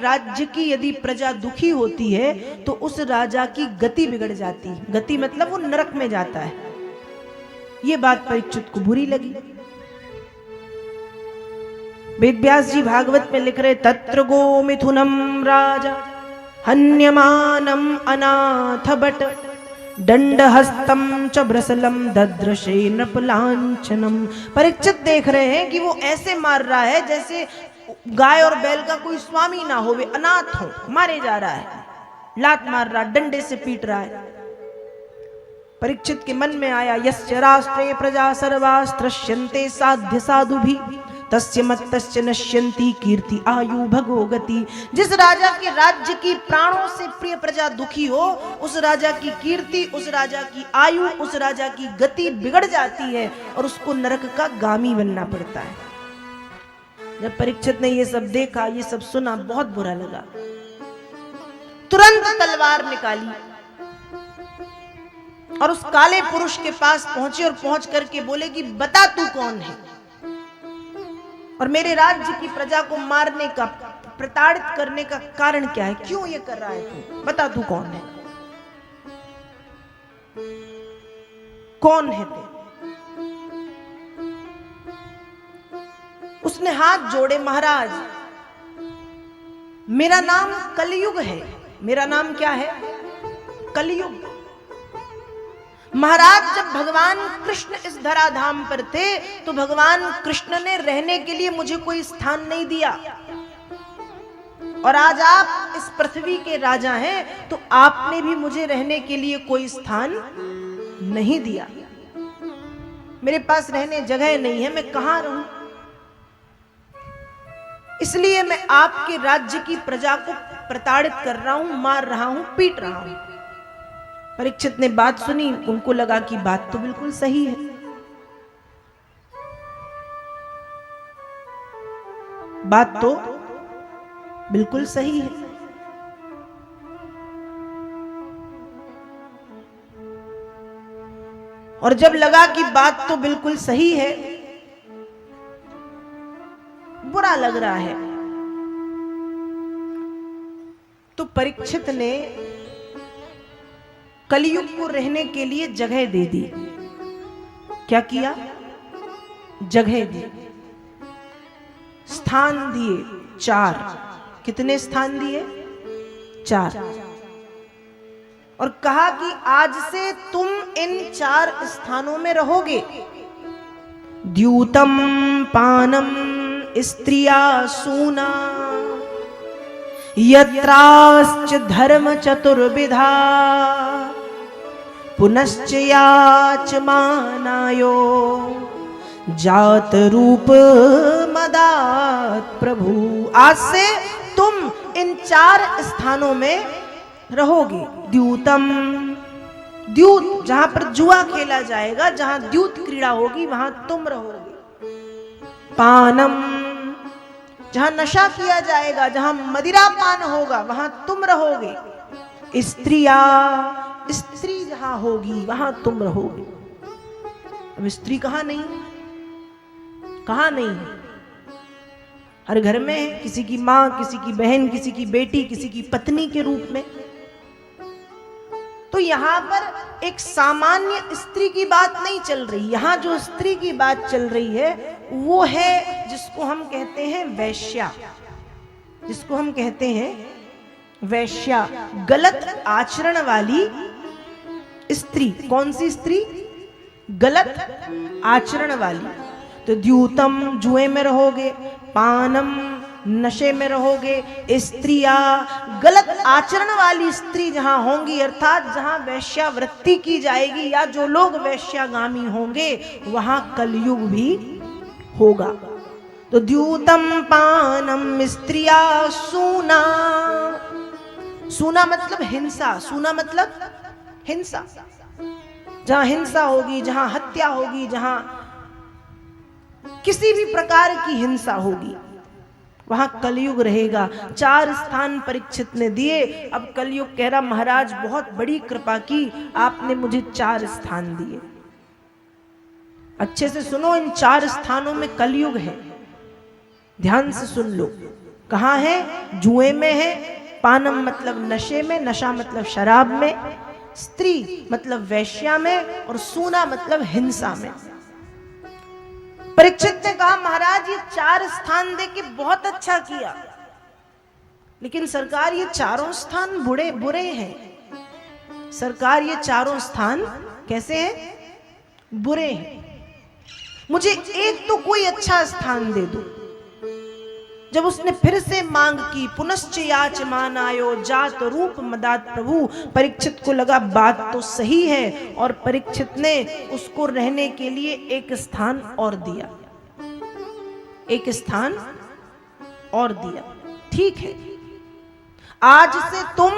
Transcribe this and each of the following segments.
राज्य की यदि प्रजा दुखी होती है तो उस राजा की गति बिगड़ जाती है। गति मतलब वो नरक में जाता है। ये बात परीक्षित को बुरी लगी। वेद व्यास जी भागवत में लिख रहे, तत्र गो मिथुनम राजा हन्यमानम अनाथ बट दंडहस्तम च ब्रसलम दद्रशे नृपलांछनम। परीक्षित देख रहे हैं कि वो ऐसे मार रहा है जैसे गाय और बैल का कोई स्वामी ना हो, वे अनाथ हो, मारे जा रहा है, लात मार रहा, डंडे से पीट रहा है। परीक्षित के मन में आया, यस्य राष्ट्रे प्रजा सर्वास्त्रश्यन्ते साध्य साधु भी तस्य मत्तस्य नश्यन्ति कीर्ति आयु भगोगति। जिस राजा के राज्य की प्राणों से प्रिय प्रजा दुखी हो, उस राजा की कीर्ति, उस राजा की आयु, उस राजा की गति बिगड़ जाती है और उसको नरक का गामी बनना पड़ता है। जब परीक्षित ने ये सब देखा, ये सब सुना, बहुत बुरा लगा। तुरंत तलवार निकाली और उस काले पुरुष के पास पहुंचे और पहुंच करके बोले कि बता तू कौन है और मेरे राज्य की प्रजा को मारने का, प्रताड़ित करने का कारण क्या है, क्यों ये कर रहा है तू, बता तू कौन है, कौन है तू। उसने हाथ जोड़े, महाराज मेरा नाम कलयुग है। मेरा नाम क्या है? कलयुग। महाराज जब भगवान कृष्ण इस धराधाम पर थे तो भगवान कृष्ण ने रहने के लिए मुझे कोई स्थान नहीं दिया, और आज आप इस पृथ्वी के राजा हैं तो आपने भी मुझे रहने के लिए कोई स्थान नहीं दिया। मेरे पास रहने जगह नहीं है, मैं कहां रहूं, इसलिए मैं आपके राज्य की प्रजा को प्रताड़ित कर रहा हूं, मार रहा हूं, पीट रहा हूं। परीक्षित ने बात सुनी, उनको लगा कि बात तो बिल्कुल सही है। बात तो बिल्कुल सही है। और जब लगा कि बात तो बिल्कुल सही है, बुरा लग रहा है, तो परीक्षित ने कलयुग को रहने के लिए जगह दे दी। क्या किया? जगह दी, स्थान दिए 4। कितने स्थान दिए? 4। और कहा कि आज से तुम इन 4 स्थानों में रहोगे। द्यूतम पानम स्त्रिया सूना यत्राश्च धर्म चतुर्विधा पुनश्च याचमानायो जात रूप मदात प्रभु। आज से तुम इन 4 स्थानों में रहोगे। द्यूतम, द्यूत जहां पर जुआ खेला जाएगा, जहां द्यूत क्रीड़ा होगी, वहां तुम रहोगे। पानम, जहां नशा किया जाएगा, जहां मदिरा पान होगा, वहां तुम रहोगे। स्त्रिया, स्त्री जहां होगी वहां तुम रहोगे। अब स्त्री कहां नहीं, कहां नहीं है? हर घर में है, किसी की मां, किसी की बहन, किसी की बेटी, किसी की पत्नी के रूप में। तो यहां पर एक सामान्य स्त्री की बात नहीं चल रही। यहां जो स्त्री की बात चल रही है वो है जिसको हम कहते हैं वैश्या, जिसको हम कहते हैं वैश्या, गलत आचरण वाली स्त्री। कौन सी स्त्री? गलत आचरण वाली। तो द्यूतम, जुए में रहोगे, पानम, नशे में रहोगे, स्त्रिया, गलत आचरण वाली स्त्री जहां होंगी, अर्थात जहां वैश्यावृत्ति की जाएगी या जो लोग वैश्यागामी होंगे, वहां कलयुग भी होगा। तो द्यूतम पानम स्त्रिया सूना, सूना मतलब हिंसा, सूना मतलब हिंसा। जहां हिंसा होगी, जहां हत्या होगी, जहां किसी भी प्रकार की हिंसा होगी, वहां कलयुग रहेगा। 4 स्थान परीक्षित ने दिए। अब कलयुग कह रहा, महाराज बहुत बड़ी कृपा की, आपने मुझे 4 स्थान दिए। अच्छे से सुनो, इन 4 स्थानों में कलयुग है। ध्यान से सुन लो। कहाँ है? जुए में है। पानम मतलब नशे में, नशा मतलब शराब में, स्त्री मतलब वैश्या में, और सूना मतलब हिंसा में। परीक्षित ने कहा महाराज ये 4 स्थान दे के बहुत अच्छा किया, लेकिन सरकार ये चारों स्थान बुरे हैं। सरकार ये चारों स्थान कैसे हैं? बुरे हैं। मुझे एक तो कोई अच्छा स्थान दे दो। जब उसने फिर से मांग की, पुनश्च याचमानायो जात रूप मदात प्रभु, परीक्षित को लगा बात तो सही है, और परीक्षित ने उसको रहने के लिए एक स्थान और दिया, एक स्थान और दिया। ठीक है, आज से तुम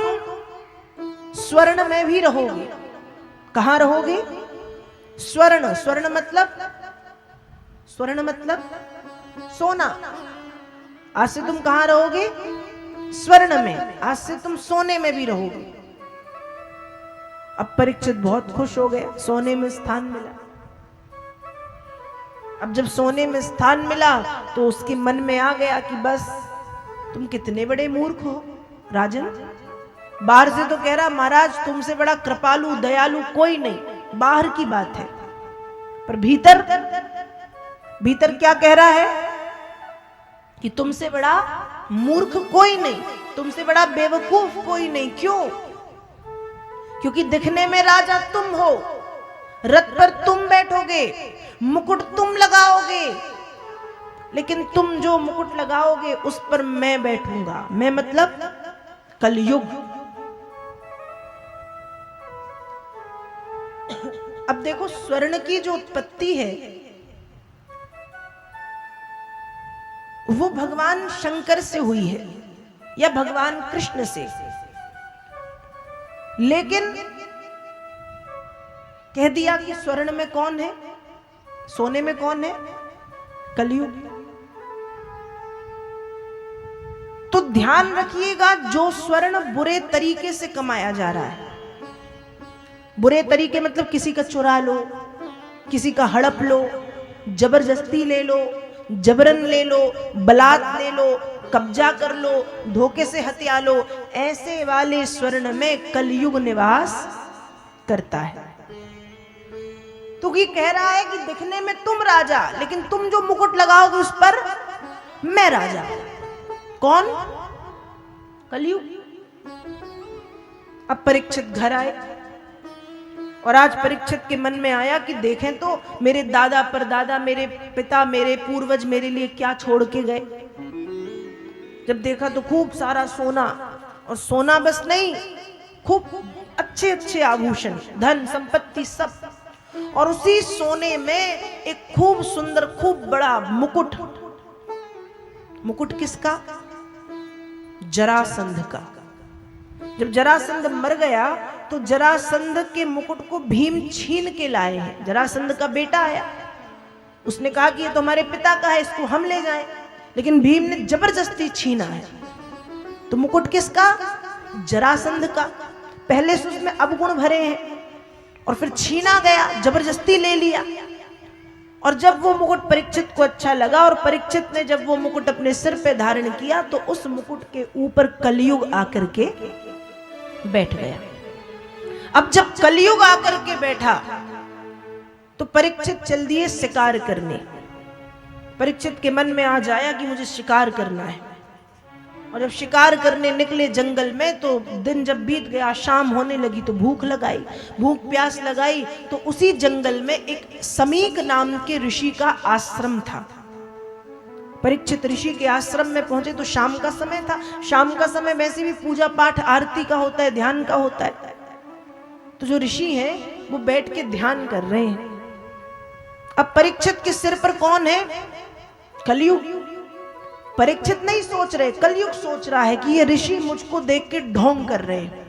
स्वर्ण में भी रहोगे। कहां रहोगे? स्वर्ण। स्वर्ण मतलब सोना। आज से तुम कहां रहोगे? स्वर्ण में। आज से तुम सोने में भी रहोगे। अब परीक्षित बहुत खुश हो गए, सोने में स्थान मिला। अब जब सोने में स्थान मिला तो उसके मन में आ गया कि बस तुम कितने बड़े मूर्ख हो राजन। बाहर से तो कह रहा महाराज तुमसे बड़ा कृपालु दयालु कोई नहीं, बाहर की बात है, पर भीतर क्या कह रहा है कि तुमसे बड़ा मूर्ख कोई नहीं, तुमसे बड़ा बेवकूफ कोई नहीं। क्यों? क्योंकि दिखने में राजा तुम हो, रथ पर तुम बैठोगे, मुकुट तुम लगाओगे, लेकिन तुम जो मुकुट लगाओगे उस पर मैं बैठूंगा। मैं मतलब कलयुग। अब देखो स्वर्ण की जो उत्पत्ति है वो भगवान शंकर से हुई है या भगवान कृष्ण से, लेकिन कह दिया कि स्वर्ण में कौन है, सोने में कौन है? कलयुग। तो ध्यान रखिएगा, जो स्वर्ण बुरे तरीके से कमाया जा रहा है, बुरे तरीके मतलब किसी का चुरा लो, किसी का हड़प लो, जबरदस्ती ले लो, जबरन ले लो, बलात् ले लो, कब्जा कर लो, धोखे से हत्या लो, ऐसे वाले स्वर्ण में कलयुग निवास करता है। तो ये कह रहा है कि दिखने में तुम राजा, लेकिन तुम जो मुकुट लगाओगे उस पर मैं राजा। कौन? कलयुग। अब परीक्षित घर आए, और आज परीक्षित के मन में आया कि देखें तो मेरे दादा परदादा, मेरे पिता, मेरे पूर्वज मेरे लिए क्या छोड़ के गए। जब देखा तो खूब सारा सोना, और सोना बस नहीं, खूब अच्छे अच्छे आभूषण, धन संपत्ति सब, और उसी सोने में एक खूब सुंदर खूब बड़ा मुकुट। मुकुट किसका? जरासंध का। जब जरासंध मर गया तो जरासंध के मुकुट को भीम छीन के लाए हैं। जरासंध का बेटा आया, उसने कहा कि ये तो हमारे पिता का है, इसको हम ले जाएं, लेकिन भीम ने जबरदस्ती छीना है। तो मुकुट किसका? जरासंध का। पहले से उसमें अवगुण भरे हैं और फिर छीना गया, जबरदस्ती ले लिया। और जब वो मुकुट परीक्षित को अच्छा लगा और परीक्षित ने जब वो मुकुट अपने सिर पे धारण किया तो उस मुकुट के ऊपर कलयुग आकर के बैठ गया। अब जब कलयुग आकर के बैठा तो परीक्षित चल दिए शिकार करने। परीक्षित के मन में आ जाया कि मुझे शिकार करना है, और जब शिकार करने निकले जंगल में तो दिन जब बीत गया, शाम होने लगी तो भूख लगाई, भूख प्यास लगाई, तो उसी जंगल में एक समीक नाम के ऋषि का आश्रम था। परीक्षित ऋषि के आश्रम में पहुंचे तो शाम का समय था। शाम का समय वैसे भी पूजा पाठ आरती का होता है, ध्यान का होता है। तो जो ऋषि हैं वो बैठ के ध्यान कर रहे हैं। अब परीक्षित के सिर पर कौन है? कलयुग। परीक्षित नहीं सोच रहे, कलयुग सोच रहा है कि ये ऋषि मुझको देख के ढोंग कर रहे हैं,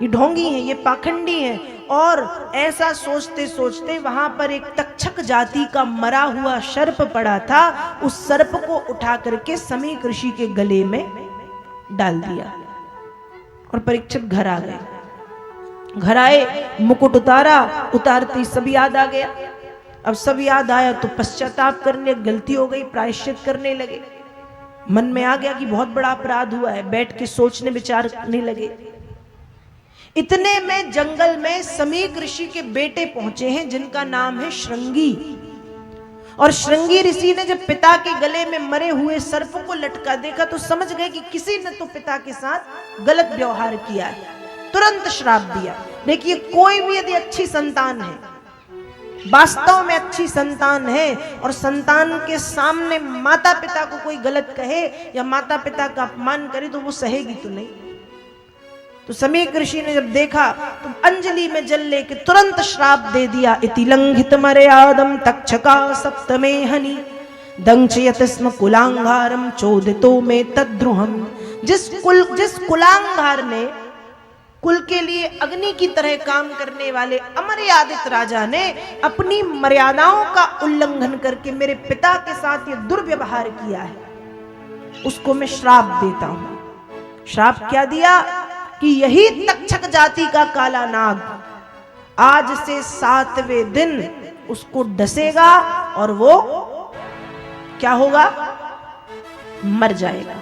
ये ढोंगी हैं, ये पाखंडी हैं। और ऐसा सोचते सोचते वहां पर एक तक्षक जाति का मरा हुआ सर्प पड़ा था, उस सर्प को उठा करके समीक ऋषि के गले में डाल दिया और परीक्षित घर आ गए। घर आए, मुकुट उतारा, उतारते सब याद आ गया। अब सब याद आया तो पश्चाताप करने, गलती हो गई, प्रायश्चित करने लगे। मन में आ गया कि बहुत बड़ा अपराध हुआ है, बैठ के सोचने विचार करने लगे। इतने में जंगल में समीक ऋषि के बेटे पहुंचे हैं जिनका नाम है श्रृंगी। और श्रृंगी ऋषि ने जब पिता के गले में मरे हुए सर्प को लटका देखा तो समझ गए कि किसी ने तो पिता के साथ गलत व्यवहार किया है, तुरंत श्राप दिया। देखिए, कोई भी यदि अच्छी संतान है, वास्तव में अच्छी संतान है, और संतान के सामने माता पिता को कोई गलत कहे या माता पिता का अपमान करे तो वो सहेगी तो नहीं। तो समीक ऋषि ने जब देखा तो अंजलि में जल लेके तुरंत श्राप दे दिया। इति लंघित मर्यादम तक्षका सप्तमे हनि दंचयत स्म कुलांगारम चोदितो में तद्रुहम। जिस कुलांगार ने, कुल के लिए अग्नि की तरह काम करने वाले अमर्यादित राजा ने अपनी मर्यादाओं का उल्लंघन करके मेरे पिता के साथ ये दुर्व्यवहार किया है, उसको मैं श्राप देता हूं। श्राप क्या दिया कि यही तक्षक जाति का काला नाग आज से 7वें दिन उसको डसेगा और वो क्या होगा, मर जाएगा।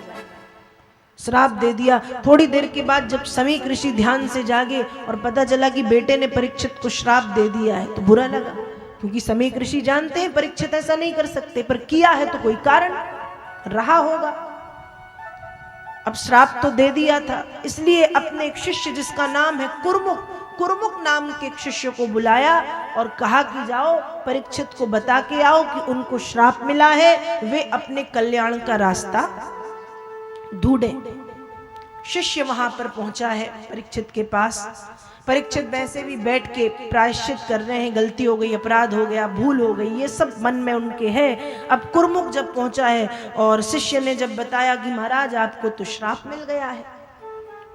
श्राप दे दिया। थोड़ी देर के बाद जब समीक ऋषि ध्यान से जागे और पता चला कि बेटे ने परीक्षित को श्राप दे दिया है तो बुरा लगा, क्योंकि समीक ऋषि जानते हैं परीक्षित ऐसा नहीं कर सकते, पर किया है तो कोई कारण रहा होगा। अब श्राप तो दे दिया था, इसलिए अपने एक शिष्य जिसका नाम है कुर्मुक, कुर्मुक नाम के एक शिष्य को बुलाया और कहा कि जाओ परीक्षित को बता के आओ कि उनको श्राप मिला है, वे अपने कल्याण का रास्ता ढूंढे। शिष्य वहां पर पहुंचा है परीक्षित के पास। परीक्षित वैसे भी बैठ के प्रायश्चित कर रहे हैं, गलती हो गई, अपराध हो गया, भूल हो गई, ये सब मन में उनके है। अब कुर्मुक जब पहुंचा है और शिष्य ने जब बताया कि महाराज आपको तो श्राप मिल गया है,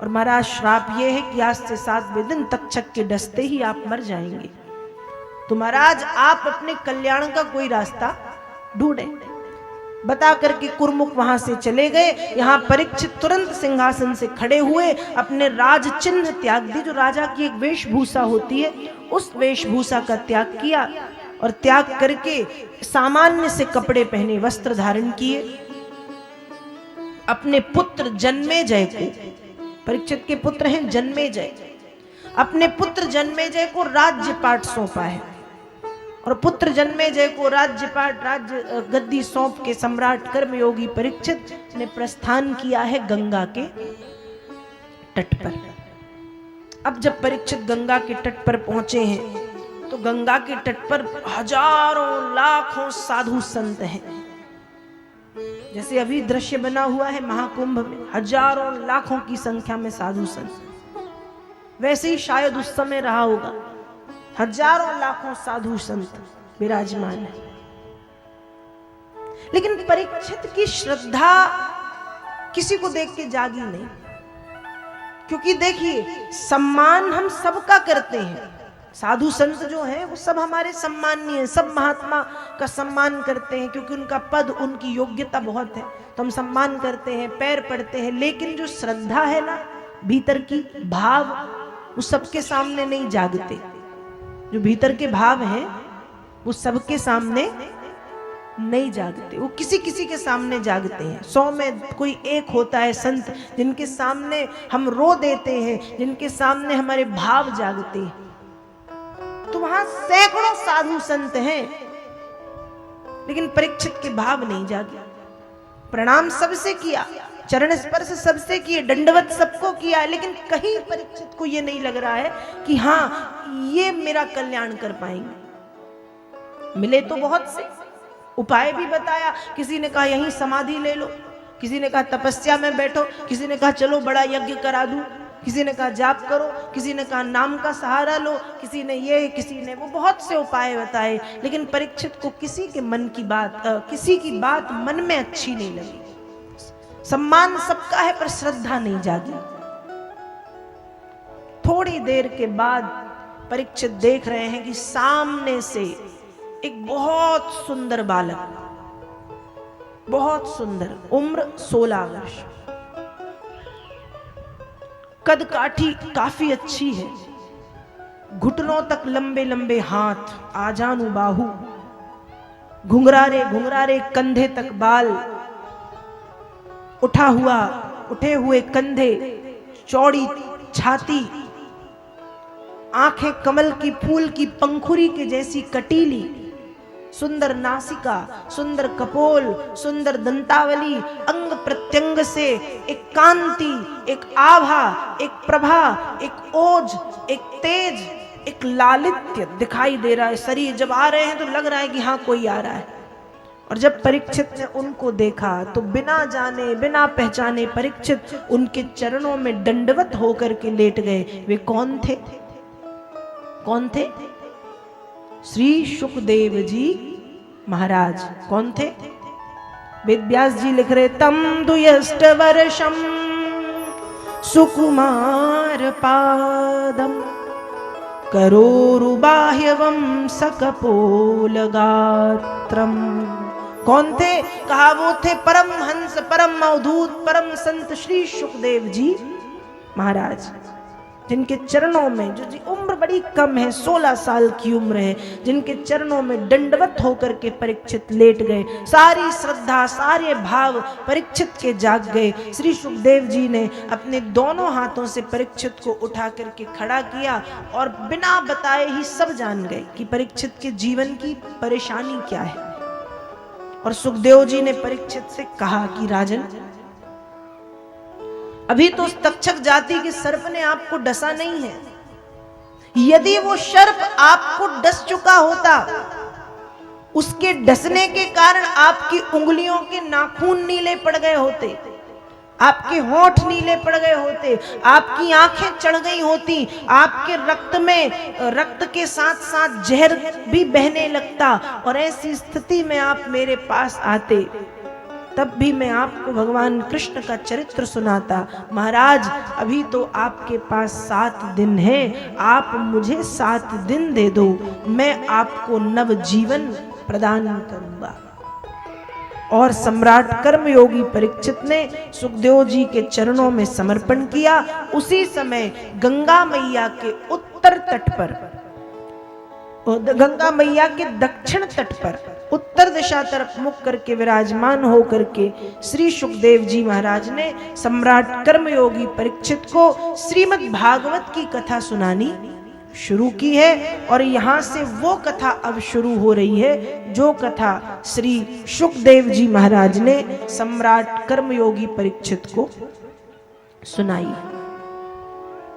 और महाराज श्राप ये है कि आज से 7वें दिन तक्षक के डसते ही आप मर जाएंगे, तो महाराज आप अपने कल्याण का कोई रास्ता ढूंढे। बता करके कुर्मुक वहां से चले गए। यहाँ परीक्षित तुरंत सिंहासन से खड़े हुए, अपने राज चिन्ह त्याग दी, जो राजा की एक वेशभूषा होती है उस वेशभूषा का त्याग किया, और त्याग करके सामान्य से कपड़े पहने, वस्त्र धारण किए। अपने पुत्र जन्मेजय को, परीक्षित के पुत्र हैं जन्मेजय, अपने पुत्र जन्मेजय को राज्यपाट सौंपा है, और पुत्र जन्मेजय को राज्यपाट, राज्य गद्दी सौंप के सम्राट कर्मयोगी परीक्षित ने प्रस्थान किया है गंगा के तट पर। अब जब परीक्षित गंगा के तट पर पहुंचे हैं तो गंगा के तट पर हजारों लाखों साधु संत हैं। जैसे अभी दृश्य बना हुआ है महाकुंभ में, हजारों लाखों की संख्या में साधु संत, वैसे ही शायद उस समय रहा होगा, हजारों लाखों साधु संत विराजमान है। लेकिन परीक्षित की श्रद्धा किसी को देख के जागी नहीं, क्योंकि देखिए सम्मान हम सबका करते हैं, साधु संत जो हैं वो सब हमारे सम्मानीय, सब महात्मा का सम्मान करते हैं, क्योंकि उनका पद, उनकी योग्यता बहुत है, तो हम सम्मान करते हैं, पैर पड़ते हैं। लेकिन जो श्रद्धा है ना, भीतर की भाव, वो सबके सामने नहीं जागते। जो भीतर के भाव हैं वो सबके सामने नहीं जागते, वो किसी किसी के सामने जागते हैं। 100 में कोई एक होता है संत जिनके सामने हम रो देते हैं, जिनके सामने हमारे भाव जागते हैं। तो वहां सैकड़ों साधु संत हैं, लेकिन परीक्षित के भाव नहीं जागे। प्रणाम सबसे किया, चरण स्पर्श सबसे किए, दंडवत सबको किया, लेकिन कहीं परीक्षित को ये नहीं लग रहा है कि हाँ ये मेरा कल्याण कर पाएंगे। मिले तो बहुत से, उपाय भी बताया, किसी ने कहा यहीं समाधि ले लो, किसी ने कहा तपस्या में बैठो, किसी ने कहा चलो बड़ा यज्ञ करा दूं, किसी ने कहा जाप करो, किसी ने कहा नाम का सहारा लो, किसी ने ये, किसी ने वो, बहुत से उपाय बताए। लेकिन परीक्षित को किसी के मन की बात, किसी की बात मन में अच्छी नहीं लगी। सम्मान सबका है पर श्रद्धा नहीं जागी। थोड़ी देर के बाद परीक्षित देख रहे हैं कि सामने से एक बहुत सुंदर बालक, बहुत सुंदर, उम्र 16 वर्ष, कद काठी काफी अच्छी है, घुटनों तक लंबे लंबे हाथ, आजानु बाहु, घुंघरारे घुंघरारे कंधे तक बाल, उठे हुए कंधे, चौड़ी छाती, आंखें कमल की फूल की पंखुरी के जैसी कटीली, सुंदर नासिका, सुंदर कपोल, सुंदर दंतावली, अंग प्रत्यंग से एक कांति, एक आभा, एक प्रभा, एक ओज, एक तेज, एक लालित्य दिखाई दे रहा है। शरीर जब आ रहे हैं तो लग रहा है कि हाँ कोई आ रहा है। और जब परीक्षित ने उनको देखा तो बिना जाने बिना पहचाने परीक्षित उनके चरणों में दंडवत होकर के लेट गए। वे कौन थे? कौन थे? श्री सुखदेव जी महाराज। कौन थे? वेद व्यास जी लिख रहे, तम दुयष्ट वर्षम सुकुमार पादम करोरुबाह्यवम सकपोल गात्रम। कौन थे? कहा वो थे परम हंस, परम अवधूत, परम संत श्री सुखदेव जी महाराज, जिनके चरणों में, जो जी उम्र बड़ी कम है, 16 साल की उम्र है, जिनके चरणों में दंडवत होकर के परीक्षित लेट गए। सारी श्रद्धा, सारे भाव परीक्षित के जाग गए। श्री सुखदेव जी ने अपने दोनों हाथों से परीक्षित को उठा करके खड़ा किया और बिना बताए ही सब जान गए कि परीक्षित के जीवन की परेशानी क्या है। और सुखदेव जी ने परीक्षित से कहा कि राजन, अभी तो उस तक्षक जाति के सर्प ने आपको डसा नहीं है। यदि वो सर्प आपको डस चुका होता, उसके डसने के कारण आपकी उंगलियों के नाखून नीले पड़ गए होते, आपके होंठ नीले पड़ गए होते, आपकी आंखें चढ़ गई होती, आपके रक्त में, रक्त के साथ साथ जहर भी बहने लगता, और ऐसी स्थिति में आप मेरे पास आते, तब भी मैं आपको भगवान कृष्ण का चरित्र सुनाता। महाराज, अभी तो आपके पास 7 दिन है, आप मुझे 7 दिन दे दो, मैं आपको नव जीवन प्रदान करूंगा। और सम्राट कर्मयोगी परीक्षित ने सुखदेव जी के चरणों में समर्पण किया। उसी समय गंगा मैया के उत्तर तट पर, गंगा मैया के दक्षिण तट पर, उत्तर दिशा तरफ मुख करके विराजमान होकर के श्री सुखदेव जी महाराज ने सम्राट कर्मयोगी परीक्षित को श्रीमद् भागवत की कथा सुनानी शुरू की है। और यहां से वो कथा अब शुरू हो रही है जो कथा श्री सुखदेव जी महाराज ने सम्राट कर्मयोगी परीक्षित को सुनाई।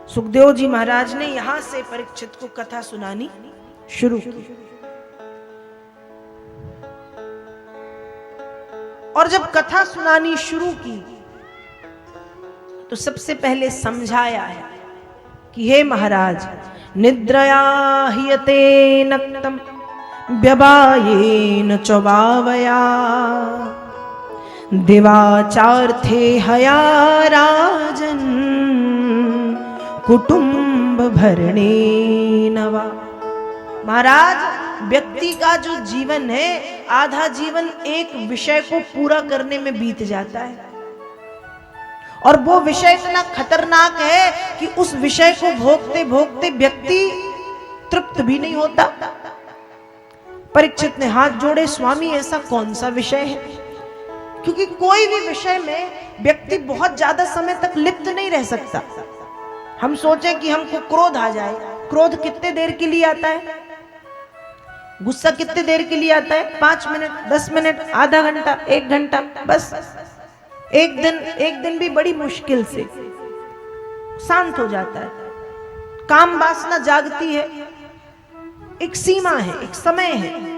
सुखदेव जी महाराज ने यहां से परीक्षित को कथा सुनानी शुरू की। और जब कथा सुनानी शुरू की तो सबसे पहले समझाया है कि हे महाराज, निद्रया हियते नक्तम व्यवायेन चौबावया दिवाचार्थे हया राजन कुटुंब भरणे नवा। महाराज, व्यक्ति का जो जीवन है, आधा जीवन एक विषय को पूरा करने में बीत जाता है, और वो विषय इतना खतरनाक है कि उस विषय को भोगते भोगते व्यक्ति तृप्त भी नहीं होता। परीक्षित ने हाथ जोड़े, स्वामी ऐसा कौन सा विषय है? क्योंकि कोई भी विषय में व्यक्ति बहुत ज्यादा समय तक लिप्त नहीं रह सकता। हम सोचें कि हमको क्रोध आ जाए, क्रोध कितने देर के लिए आता है? गुस्सा कितने देर के लिए आता है? 5 मिनट, 10 मिनट, आधा घंटा, 1 घंटा, बस। एक दिन भी बड़ी मुश्किल से शांत हो जाता है। काम वासना जागती है, एक सीमा है, एक समय है।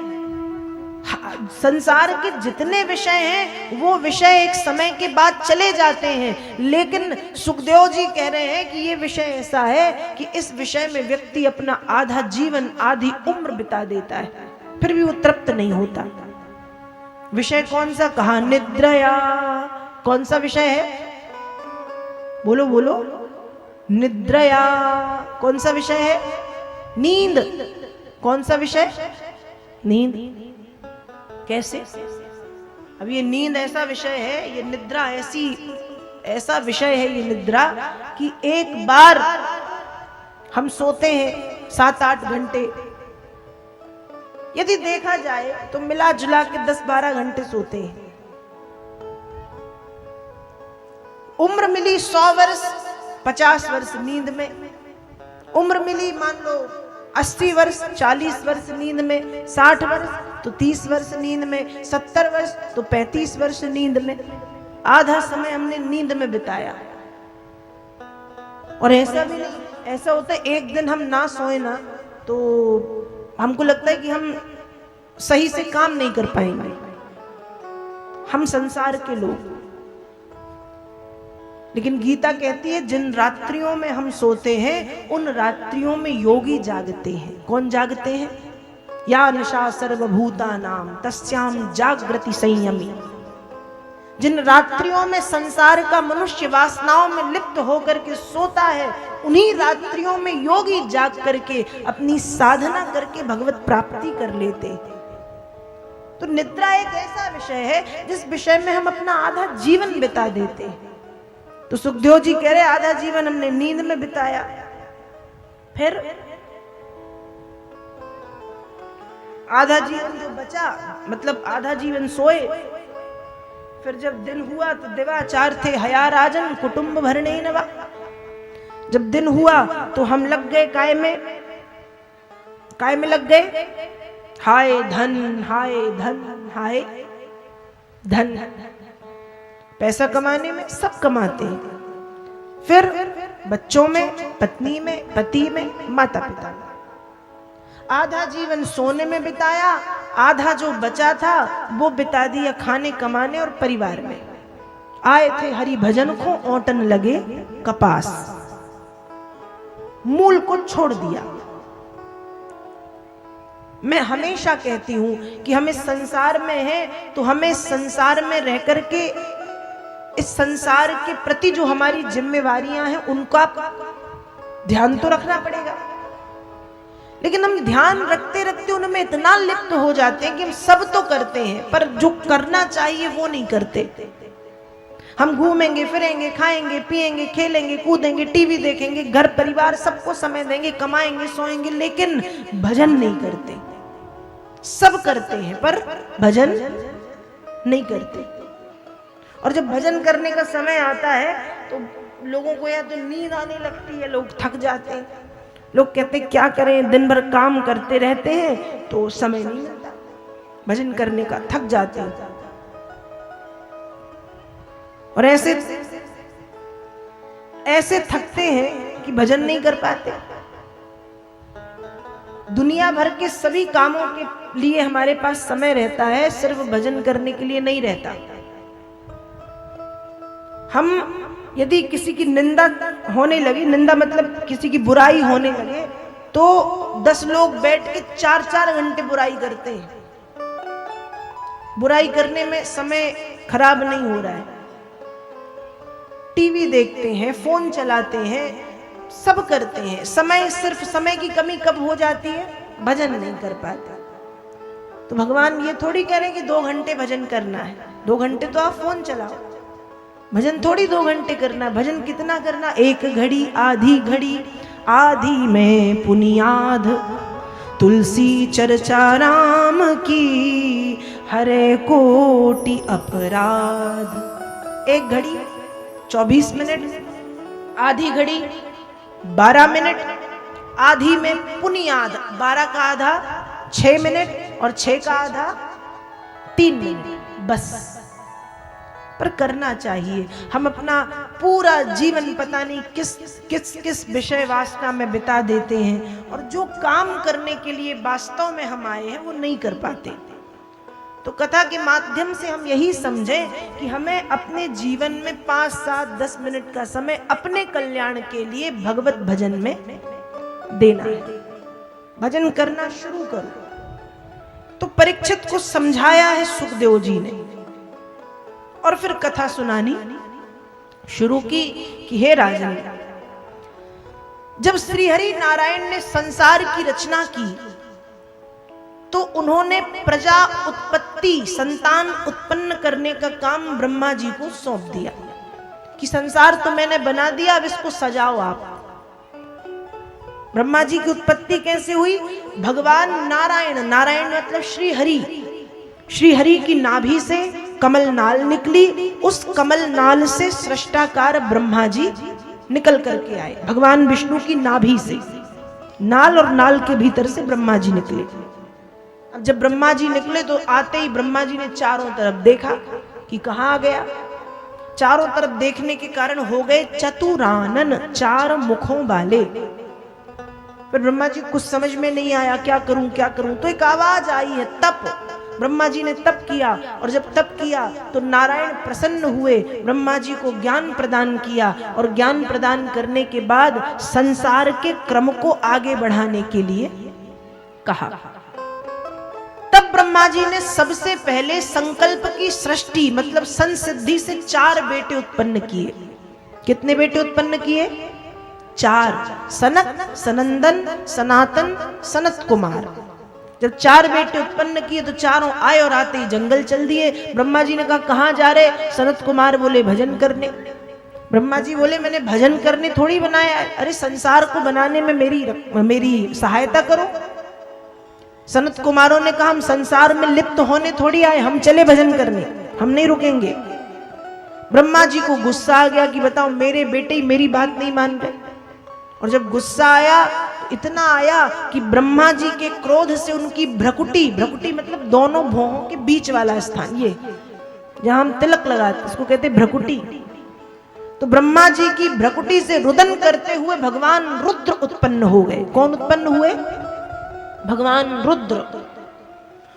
संसार के जितने विषय हैं वो विषय एक समय के बाद चले जाते हैं, लेकिन सुखदेव जी कह रहे हैं कि ये विषय ऐसा है कि इस विषय में व्यक्ति अपना आधा जीवन, आधी उम्र बिता देता है, फिर भी वो तृप्त नहीं होता। विषय कौन सा? कहा निद्रया। कौन सा विषय है? बोलो बोलो। निद्रया। कौन सा विषय है? नींद। कौन सा विषय? नींद। कैसे? अब ये नींद ऐसा विषय है, ये निद्रा ऐसा विषय है, ये निद्रा कि एक बार हम सोते हैं 7-8 घंटे, यदि देखा जाए तो मिला जुला के 10-12 घंटे सोते हैं। उम्र मिली 100 वर्ष, 50 वर्ष नींद में। उम्र मिली मान लो 80 वर्ष, 40 वर्ष नींद में। 60 वर्ष तो 30 वर्ष नींद में। 70 वर्ष तो 35 वर्ष नींद में। आधा समय हमने नींद में बिताया। और ऐसा भी नहीं, ऐसा होता है एक दिन हम ना सोए ना तो हमको लगता है कि हम सही से काम नहीं कर पाएंगे। हम संसार के लोग। लेकिन गीता कहती है जिन रात्रियों में हम सोते हैं उन रात्रियों में योगी जागते हैं। कौन जागते हैं? या निशा सर्वभूतानाम तस्याम जागृति संयमी। जिन रात्रियों में संसार का मनुष्य वासनाओं में लिप्त होकर के सोता है, उन्हीं रात्रियों में योगी जाग करके अपनी साधना करके भगवत प्राप्ति कर लेते। तो निद्रा एक ऐसा विषय है जिस विषय में हम अपना आधा जीवन बिता देते। तो सुखदेव जी कह रहे आधा जीवन हमने नींद में बिताया। फिर आधा जीवन जो बचा, मतलब आधा जीवन सोए। फिर जब दिन हुआ तो दिवाचार थे हया राजन कुटुंब भरने नवा। जब दिन हुआ तो हम लग गए काय में लग गए। हाय धन हाय धन हाय धन। पैसा कमाने में सब कमाते हैं। फिर बच्चों में, पत्नी में, पति में, माता पिता में। आधा जीवन सोने में बिताया, आधा जो बचा था वो बिता दिया खाने कमाने और परिवार में। आए थे हरि भजन को ओटन लगे कपास। मूल को छोड़ दिया। मैं हमेशा कहती हूं कि हमें संसार में है तो हमें संसार में रह करके इस संसार के प्रति जो हमारी जिम्मेवारियां हैं उनका ध्यान तो रखना पड़ेगा। लेकिन हम ध्यान रखते रखते उनमें इतना लिप्त हो जाते हैं कि हम सब तो करते हैं पर जो करना चाहिए वो नहीं करते। हम घूमेंगे फिरेंगे, खाएंगे पिएंगे, खेलेंगे कूदेंगे, टीवी देखेंगे, घर परिवार सबको समय देंगे, कमाएंगे सोएंगे, लेकिन भजन नहीं करते। सब करते हैं पर भजन नहीं करते। और जब भजन करने का समय आता है तो लोगों को या तो नींद आने लगती है, लोग थक जाते हैं। लोग कहते हैं क्या करें, दिन भर काम करते रहते हैं तो समय नहीं मिलता भजन करने का, थक जाते हैं। और ऐसे थकते हैं कि भजन नहीं कर पाते। दुनिया भर के सभी कामों के लिए हमारे पास समय रहता है, सिर्फ भजन करने के लिए नहीं रहता। हम यदि किसी की निंदा होने लगी, निंदा मतलब किसी की बुराई होने लगे, तो 10 लोग बैठ के 4-4 घंटे बुराई करते हैं। बुराई करने में समय खराब नहीं हो रहा है। टीवी देखते हैं, फोन चलाते हैं, सब करते हैं। समय, सिर्फ समय की कमी कब हो जाती है? भजन नहीं कर पाते। तो भगवान ये थोड़ी कह रहे कि 2 घंटे भजन करना है। 2 घंटे तो आप फोन चलाओ, भजन थोड़ी 2 घंटे करना। भजन कितना करना? 1 घड़ी आधी घड़ी, आधी में पुनियाद, तुलसी चर्चा राम की, हरे कोटि अपराध। 1 घड़ी 24 मिनट, आधी घड़ी 12 मिनट, आधी में पुनियाद 12 का आधा 6 मिनट और 6 का आधा 3 मिनट बस। पर करना चाहिए। हम अपना पूरा जीवन पता नहीं किस विषय वासना में बिता देते हैं और जो काम करने के लिए वास्तव में हम आए हैं वो नहीं कर पाते। तो कथा के माध्यम से हम यही समझें कि हमें अपने जीवन में 5, 7, 10 मिनट का समय अपने कल्याण के लिए भगवत भजन में देना है। भजन करना शुरू करो। तो परीक्षित को समझाया है सुखदेव जी ने और फिर कथा सुनानी शुरू की कि हे राजन, जब श्री हरि नारायण ने संसार की रचना की तो उन्होंने प्रजा उत्पत्ति, संतान उत्पन्न करने का काम ब्रह्मा जी को सौंप दिया कि संसार तो मैंने बना दिया, अब इसको सजाओ आप। ब्रह्मा जी की उत्पत्ति कैसे हुई? भगवान नारायण, नारायण मतलब श्री हरि, श्री हरि की नाभि से कमल नाल निकली, उस कमल नाल से सृष्टाकार ब्रह्मा जी निकल करके आए। भगवान विष्णु की नाभि से, नाल और नाल के भीतर से ब्रह्मा जी निकले। अब जब ब्रह्मा जी निकले तो आते ही ब्रह्मा जी ने चारों तरफ देखा कि कहां आ गया। चारों तरफ देखने के कारण हो गए चतुरानन, चार मुखों वाले। फिर ब्रह्मा जी कुछ समझ में नहीं आया, क्या करूं क्या करूं। तो एक आवाज आई है, तप। ब्रह्मा जी ने तप किया, और जब तप किया तो नारायण प्रसन्न हुए, ब्रह्मा जी को ज्ञान प्रदान किया, और ज्ञान प्रदान करने के बाद संसार के क्रम को आगे बढ़ाने के लिए कहा। तब ब्रह्मा जी ने सबसे पहले संकल्प की सृष्टि मतलब संसिद्धि से 4 बेटे उत्पन्न किए। कितने बेटे उत्पन्न किए? 4। सनक, सनंदन, सनातन, सनत कुमार। जब 4 बेटे उत्पन्न किए तो चारों आए, और आते ही जंगल चल दिए। ब्रह्मा जी ने कहा कहां जा रहे? सनत कुमार बोले भजन करने। ब्रह्मा जी बोले मैंने भजन करने थोड़ी बनाया है, अरे संसार को बनाने में मेरी सहायता करो। सनत कुमारों ने कहा हम संसार में लिप्त होने थोड़ी आए, हम चले भजन करने, हम नहीं रुकेंगे। ब्रह्मा जी को गुस्सा आ गया कि बताओ मेरे बेटे ही मेरी बात नहीं मान रहे। और जब गुस्सा आया, इतना आया कि ब्रह्मा जी के क्रोध से उनकी भ्रकुटी, भ्रकुटी मतलब दोनों भौहों के बीच वाला स्थान, ये जहां हम तिलक लगाते इसको कहते भ्रकुटी। तो ब्रह्मा जी की भ्रकुटी से रुदन करते हुए भगवान रुद्र उत्पन्न हो गए। कौन उत्पन्न हुए? भगवान रुद्र।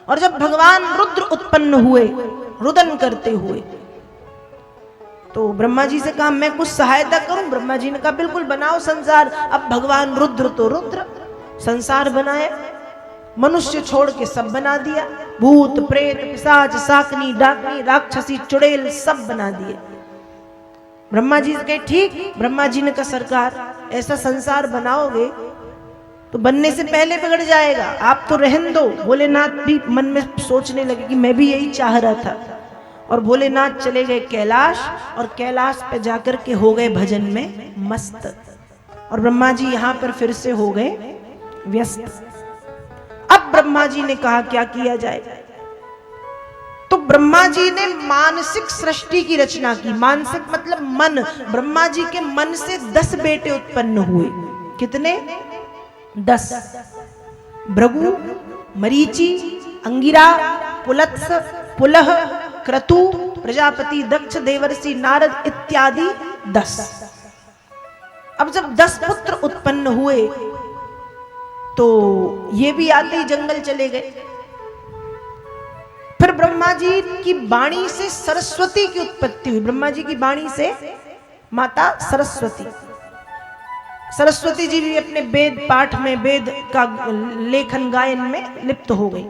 और जब भगवान रुद्र उत्पन्न हुए रुदन करते हुए, तो ब्रह्मा जी से कहा मैं कुछ सहायता करूं। ब्रह्मा जी ने कहा बिल्कुल बनाओ संसार। अब भगवान रुद्र तो रुद्र संसार बनाए, मनुष्य छोड़ के सब बना दिया। भूत प्रेत पिशाच शाकनी डाकनी राक्षसी चुड़ैल सब बना दिए। ब्रह्मा जी से कहे ठीक। ब्रह्मा जी ने कहा सरकार ऐसा संसार बनाओगे तो बनने से पहले बिगड़ जाएगा, आप तो रहन दो। भोलेनाथ भी मन में सोचने लगे कि मैं भी यही चाह रहा था। और भोलेनाथ चले गए कैलाश, और कैलाश पे जाकर के हो गए भजन में मस्त। और ब्रह्मा जी यहां पर फिर से हो गए व्यस्त। अब ब्रह्मा जी ने कहा क्या किया जाए। तो ब्रह्मा जी ने मानसिक सृष्टि की रचना की। मानसिक मतलब मन। ब्रह्मा जी के मन से 10 बेटे उत्पन्न हुए। कितने? 10। भृगु, मरीचि, अंगिरा, पुलत्स, पुलह, क्रतु, प्रजापति, दक्ष, देवर्षि, नारद इत्यादि 10। अब जब 10 पुत्र उत्पन्न हुए तो ये भी आते ही जंगल चले गए। फिर ब्रह्मा जी की वाणी से सरस्वती की उत्पत्ति हुई। ब्रह्मा जी की वाणी से माता सरस्वती। सरस्वती जी भी अपने वेद पाठ में, वेद का लेखन गायन में लिप्त हो गई।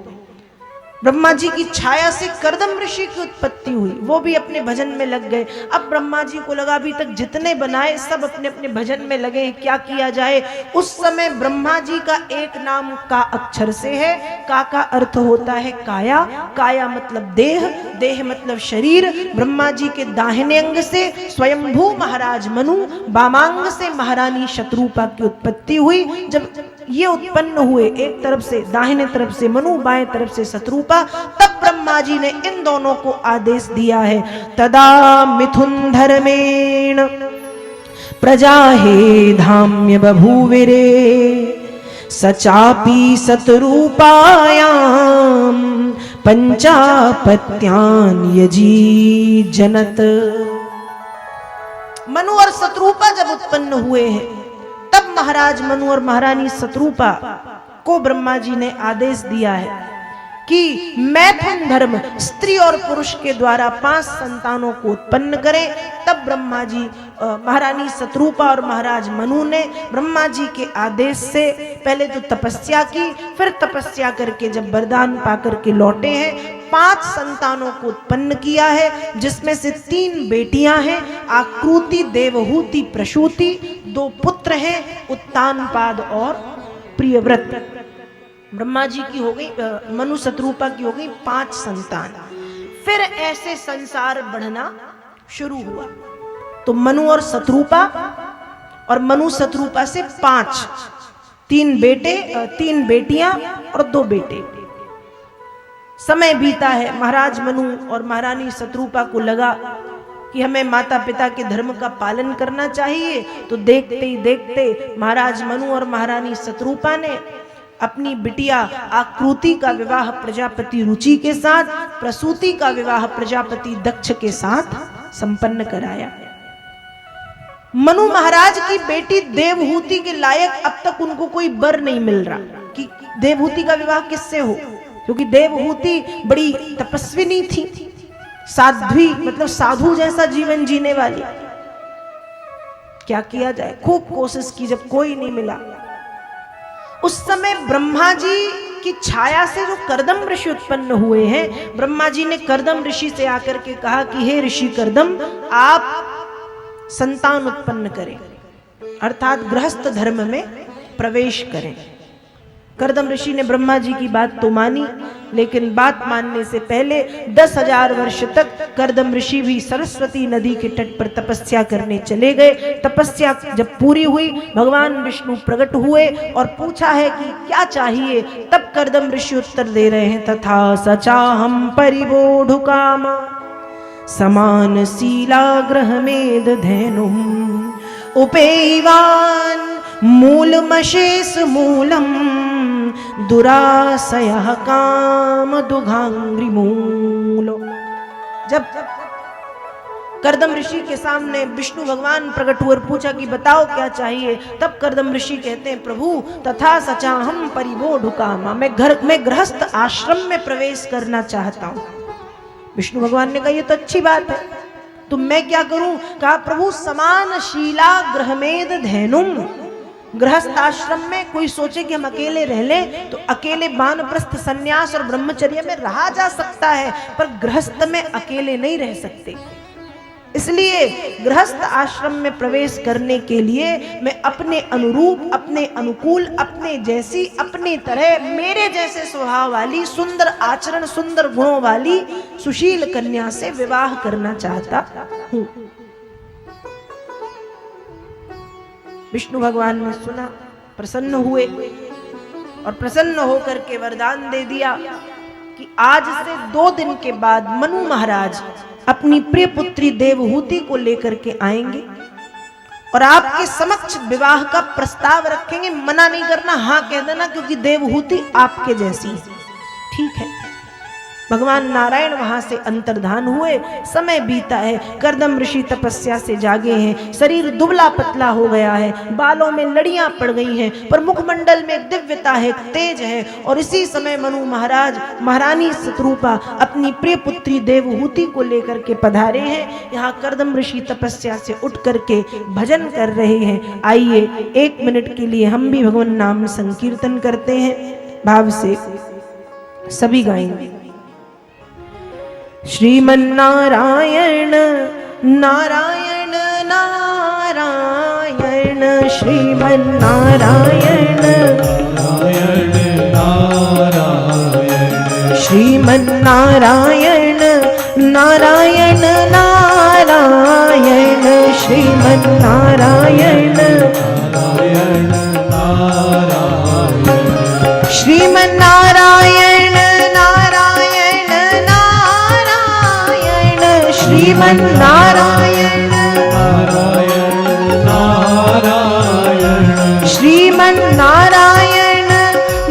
ब्रह्मा जी की छाया से कर्दम ऋषि की उत्पत्ति हुई, वो भी अपने भजन में लग गए। अब ब्रह्मा जी को लगा अभी तक जितने बनाए सब अपने अपने भजन में लगे हैं, क्या किया जाए। उस समय ब्रह्मा जी का एक नाम का अक्षर से है। का अर्थ होता है काया, काया मतलब देह, देह मतलब शरीर। ब्रह्मा जी के दाहिने अंग से स्वयंभू महाराज मनु, वामांग से महारानी शत्रुपा की उत्पत्ति हुई। जब ये उत्पन्न हुए, एक तरफ से दाहिने तरफ से मनु, बाएं तरफ से शत्रुपा, तब ब्रह्मा जी ने इन दोनों को आदेश दिया है तदा मिथुन धर्मेण प्रजा हे धाम्य बभूविरे सचापि सतरूपायां पंचापत्यान यजी जनत। मनु और शत्रुपा जब उत्पन्न हुए हैं तब महाराज मनु और महारानी शत्रुपा को ब्रह्मा जी ने आदेश दिया है कि मैथुन धर्म, स्त्री और पुरुष के द्वारा 5 संतानों को उत्पन्न करें। तब ब्रह्मा जी, महारानी शत्रुपा और महाराज मनु ने ब्रह्मा जी के आदेश से पहले तो तपस्या की, फिर तपस्या करके जब वरदान पाकर के लौटे हैं 5 संतानों को उत्पन्न किया है, जिसमें से 3 बेटियां हैं, आकृति, देवहूति, प्रसूति। 2 पुत्र हैं, उत्तानपाद और प्रियव्रत। ब्रह्मा जी की हो गई, मनु शत्रुपा की हो गई 5 संतान। फिर ऐसे संसार बढ़ना शुरू हुआ। तो मनु और शत्रुपा, और मनु शत्रुपा से 5, तीन बेटियां और 2 बेटे। समय बीता है, महाराज मनु और महारानी शत्रुपा को लगा कि हमें माता पिता के धर्म का पालन करना चाहिए। तो देखते ही देखते महाराज मनु और महारानी शत्रुपा ने अपनी बिटिया आकृति का विवाह प्रजापति रुचि के साथ, प्रसूति का विवाह प्रजापति दक्ष के साथ संपन्न कराया। मनु महाराज की बेटी देवहूति के लायक अब तक उनको कोई वर नहीं मिल रहा कि देवहूति का विवाह किससे हो, क्योंकि देवहूति बड़ी तपस्विनी थी, साध्वी मतलब साधु जैसा जीवन जीने वाली। क्या किया जाए, खूब कोशिश की, जब कोई नहीं मिला। उस समय ब्रह्मा जी की छाया से जो कर्दम ऋषि उत्पन्न हुए हैं, ब्रह्मा जी ने कर्दम ऋषि से आकर के कहा कि हे ऋषि कर्दम, आप संतान उत्पन्न करें, अर्थात गृहस्थ धर्म में प्रवेश करें। कर्दम ऋषि ने ब्रह्मा जी की बात तो मानी, लेकिन बात मानने से पहले 10,000 वर्ष तक कर्दम ऋषि भी सरस्वती नदी के तट पर तपस्या करने चले गए। तपस्या जब पूरी हुई, भगवान विष्णु प्रकट हुए और पूछा है कि क्या चाहिए। तब कर्दम ऋषि उत्तर दे रहे हैं, तथा सचाहम परिबोधुकामा समान शीलाग्रह मेद धैनुम उपेवान मूलमशेष मूलम दुरासयः काम दुघांग्रि मूलो। जब कर्दम ऋषि के सामने विष्णु भगवान प्रकट हुए और पूछा कि बताओ क्या चाहिए, तब कर्दम ऋषि कहते हैं, प्रभु तथा सचाहम परिबोधुकामा, मैं गृहस्थ आश्रम में प्रवेश करना चाहता हूं। विष्णु भगवान ने कहा ये तो अच्छी बात है, तो मैं क्या करूं। कहा प्रभु समान शीला ग्रहमेद धैनुम, गृहस्थ आश्रम में कोई सोचे कि हम अकेले रह लें तो अकेले वानप्रस्थ संन्यास और ब्रह्मचर्य में रहा जा सकता है, पर गृहस्थ में अकेले नहीं रह सकते। इसलिए गृहस्थ आश्रम में प्रवेश करने के लिए मैं अपने अनुरूप, अपने अनुकूल, अपने जैसी, अपनी तरह, मेरे जैसे स्वभाव वाली, सुंदर आचरण, सुंदर गुणों वाली सुशील कन्या से विवाह करना चाहता हूं। विष्णु भगवान ने सुना, प्रसन्न हुए और प्रसन्न होकर के वरदान दे दिया कि आज से 2 दिन के बाद मनु महाराज अपनी प्रिय पुत्री देवहूति को लेकर के आएंगे और आपके समक्ष विवाह का प्रस्ताव रखेंगे। मना नहीं करना, हाँ कह देना, क्योंकि देवहूति आपके जैसी है। ठीक है। भगवान नारायण वहां से अंतर्धान हुए। समय बीता है, कर्दम ऋषि तपस्या से जागे हैं, शरीर दुबला पतला हो गया है, बालों में लड़ियां पड़ गई हैं, पर मुखमंडल में एक दिव्यता है, एक तेज है। और इसी समय मनु महाराज, महारानी शत्रुपा अपनी प्रिय पुत्री देवहूति को लेकर के पधारे हैं। यहाँ कर्दम ऋषि तपस्या से उठ करके भजन कर रहे हैं। आइए 1 मिनट के लिए हम भी भगवान नाम संकीर्तन करते हैं, भाव से सभी गाएंगे। श्रीमन्नारायण नारायण नारायण, श्रीमन्नारायण नारायण नारायण, श्रीमन्नारायण नारायण नारायण, श्रीमन्नारायण नारायण नारायण, श्रीमन्नारायण श्रीमन्नारायण नारायण, श्रीमन्नारायण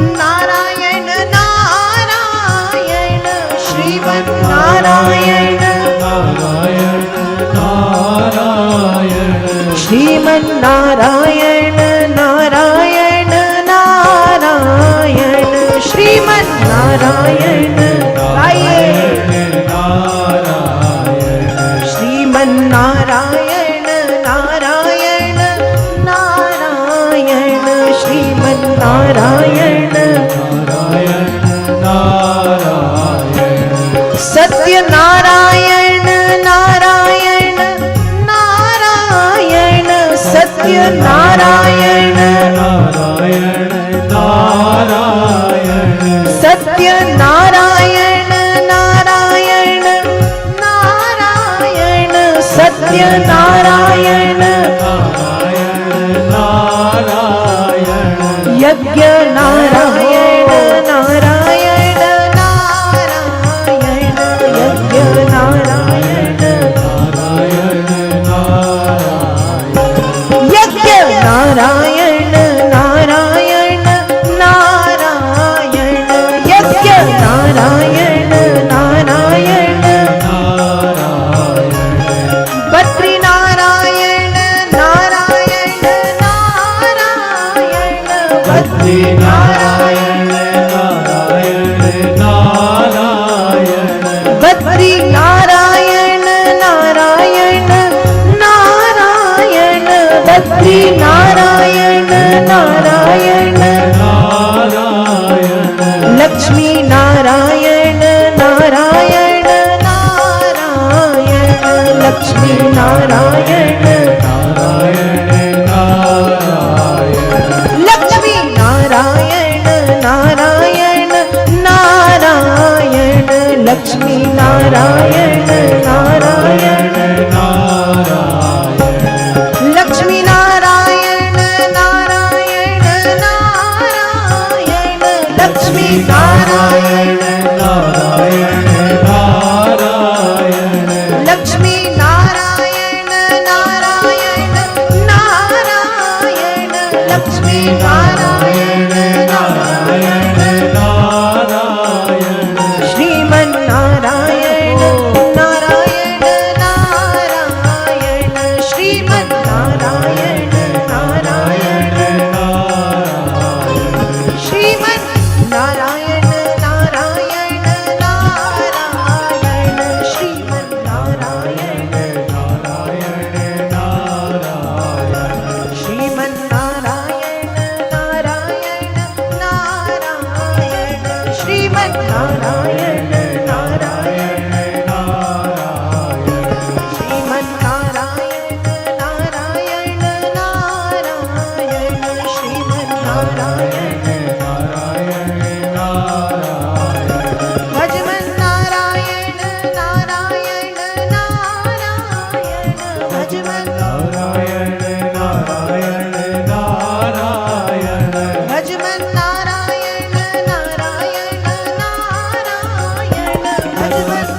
नारायण नारायण, श्रीमन्नारायण नारायण, श्रीमन्नारायण नारायण नारायण, श्रीमन्नारायण नारायण नारायण नारायण, श्रीमन्नारायण नारायण नारायण, सत्यनारायण नारायण नारायण, सत्यनारायण नारायण नारायण, सत्यनारायण नारायण नारायण, सत्यनारायण नारायण नारायण, नारायण नारायण लक्ष्मी नारायण नारायण नारायण लक्ष्मी नारायण लक्ष्मी नारायण नारायण नारायण लक्ष्मी नारायण नारायण लक्ष्मी नारायण नारायण नारायण लक्ष्मी नारायण लक्ष्मी नारायण नारायण नारायण लक्ष्मी नारायण श्रीमन नारायण नारायण नारायण श्रीमन नारायण नारायण श्रीमन नारायण नारायण नारायण श्रीमन नारायण श्रीमन नारायण नारायण नारायण श्रीमन नारायण नारायण श्रीमन नारायण नारायण नारायण श्रीमन नारायण भजमन नारायण नारायण नारायण भजमन भजमन नारायण नारायण नारायण भजमन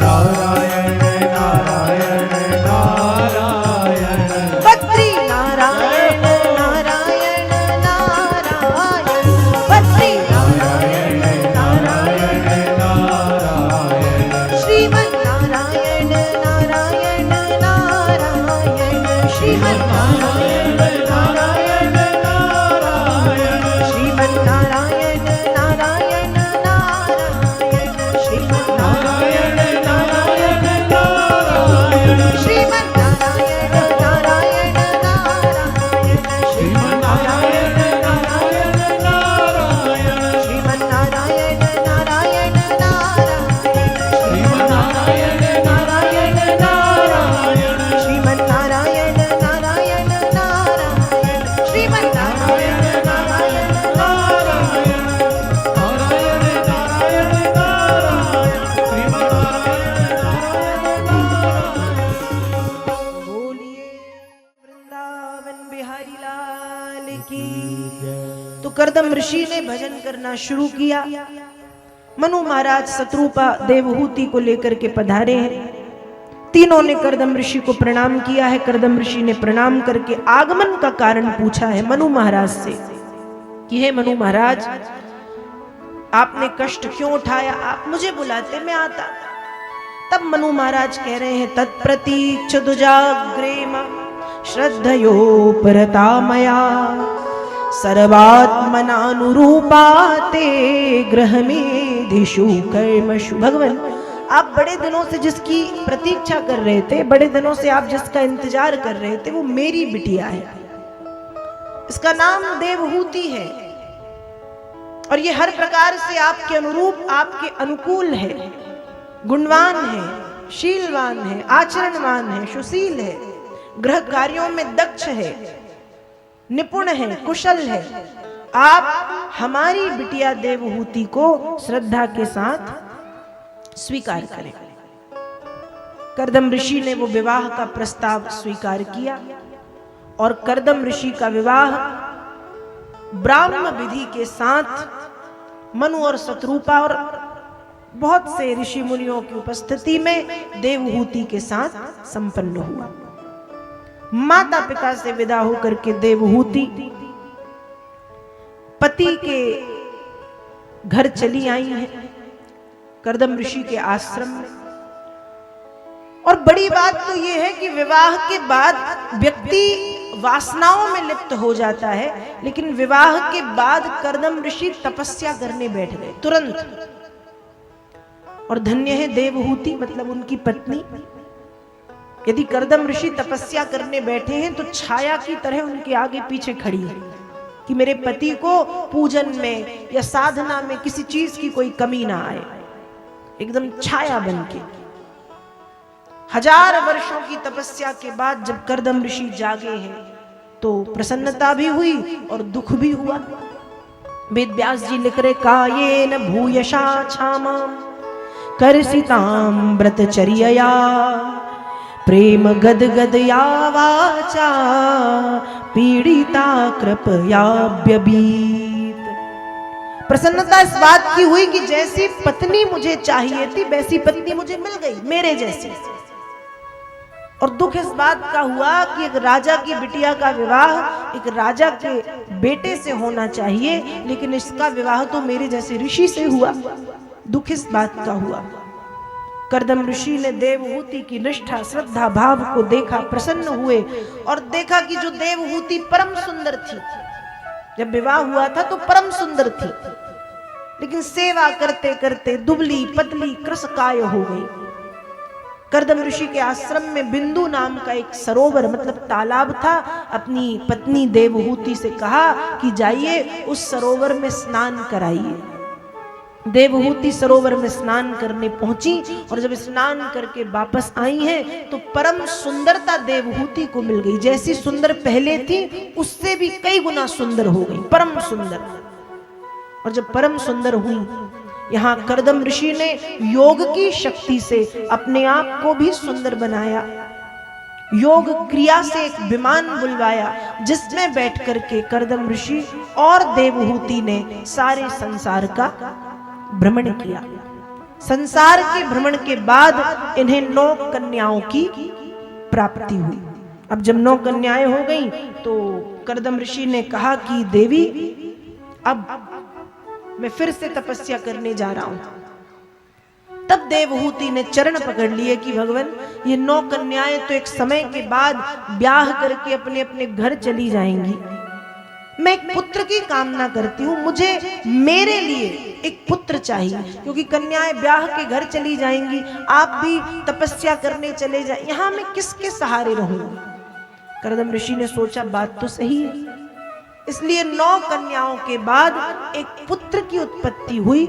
बद्री नारायण नारायण नारायण बद्री नारायण नारायण श्रीमन नारायण नारायण नारायण श्रीमन नारायण नारायण श्रीमन नारायण नारायण नारायण श्रीमन नारायण नारायण श्रीमन नारायण नारायण नारायण श्रीमन नारायण नारायण श्रीमन नारायण नारायण नारायण श्रीमन नारायण नारायण श्रीमन नारायण नारायण नारायण श्रीमन नारायण नारायण बोलिए वृंदावन बिहारी लाल की। तो कर्दम ऋषि ने भजन करना शुरू किया। मनु महाराज शत्रुपा देवहूति को लेकर के पधारे हैं। तीनों ने कर्दम ऋषि को प्रणाम किया है। कर्दम ऋषि ने प्रणाम करके आगमन का कारण पूछा है मनु महाराज से कि हे मनु महाराज, आपने कष्ट क्यों उठाया? आप मुझे बुलाते मैं आता। तब मनु महाराज कह रहे हैं तत्प्रतीक्ष दुजाग्रेम श्रद्धयो परता मया सर्वात्मनानुरूपा ते ग्रहमेधिषु कर्मषु। भगवान, आप बड़े दिनों से जिसकी प्रतीक्षा कर रहे थे, बड़े दिनों से आप जिसका इंतजार कर रहे थे, वो मेरी बिटिया है। इसका नाम देवहूति है और ये हर प्रकार से आपके अनुरूप, आपके अनुकूल है, गुणवान है, शीलवान है, आचरणवान है, सुशील है, गृह कार्यों में दक्ष है, निपुण है, कुशल है। आप हमारी बिटिया देवहूति को श्रद्धा के साथ स्वीकार करें। कर्दम ऋषि ने वो विवाह का प्रस्ताव स्वीकार किया और कर्दम ऋषि का विवाह ब्राह्म विधि के साथ मनु और शत्रुपा और बहुत से ऋषि मुनियों की उपस्थिति में देवहूति के साथ संपन्न हुआ। माता पिता से विदा होकर के देवहूति पति के घर चली आई हैं, कर्दम ऋषि के आश्रम में। और बड़ी बात तो यह है कि विवाह के बाद व्यक्ति वासनाओं में लिप्त हो जाता है, लेकिन विवाह के बाद कर्दम ऋषि तपस्या करने बैठ गए तुरंत। और धन्य है देवहूति, मतलब उनकी पत्नी, यदि कर्दम ऋषि तपस्या करने बैठे हैं तो छाया की तरह उनके आगे पीछे खड़ी है कि मेरे पति को पूजन में या साधना में किसी चीज की कोई कमी ना आए, एकदम छाया बन के। 1000 वर्षों की तपस्या के बाद जब कर्दम ऋषि जागे हैं तो प्रसन्नता भी हुई और दुख भी हुआ। वेद व्यास जी लिख रहे, कायेन भूयशा क्षामां करसितां व्रतचर्यया प्रेम गदगदया वाचा पीड़िता कृपया व्यभीत। प्रसन्नता इस बात की हुई कि जैसी पत्नी मुझे चाहिए थी वैसी पत्नी मुझे मिल गई, मेरे जैसी। और दुख इस बात का हुआ कि एक राजा की बिटिया का विवाह एक राजा के बेटे से होना चाहिए, लेकिन इसका विवाह तो मेरे जैसे ऋषि से हुआ। दुख इस बात का हुआ। कर्दम ऋषि ने देवहूति की निष्ठा श्रद्धा भाव को देखा, प्रसन्न हुए और देखा कि जो देवहूति परम सुंदर थी, जब विवाह हुआ था तो परम सुंदर थी, लेकिन सेवा करते करते दुबली पतली कृशकाय हो गई। कर्दम ऋषि के आश्रम में बिंदु नाम का एक सरोवर मतलब तालाब था। अपनी पत्नी देवहूति से कहा कि जाइए उस सरोवर में स्नान कराइए। देवहूति सरोवर में स्नान करने पहुंची और जब स्नान करके वापस आई हैं तो परम सुंदरता देवहूति को मिल गई। जैसी सुंदर पहले थी उससे भी कई गुना सुंदर हो गई, परम सुंदर। और जब परम सुंदर हुई, यहाँ कर्दम ऋषि ने योग की शक्ति से अपने आप को भी सुंदर बनाया। योग क्रिया से एक विमान बुलवाया जिसमें बैठ करके कर्दम ऋषि और देवहूति ने सारे संसार का भ्रमण किया। संसार के भ्रमण के बाद इन्हें 9 कन्याओं की प्राप्ति हुई। अब जब 9 कन्याएं हो गईं तो कर्दम ऋषि ने कहा कि देवी अब मैं फिर से तपस्या करने जा रहा हूं। तब देवहूति ने चरण पकड़ लिए कि भगवान ये 9 कन्याएं तो एक समय के बाद ब्याह करके अपने अपने घर चली जाएंगी। मैं एक पुत्र की कामना करती हूँ, मुझे मेरे लिए एक पुत्र चाहिए, क्योंकि कन्याएं ब्याह के घर चली जाएंगी, आप भी तपस्या करने चले जाए, यहाँ मैं किसके सहारे रहूंगी। कर्दम ऋषि ने सोचा बात तो सही है, इसलिए 9 कन्याओं के बाद एक पुत्र की उत्पत्ति हुई।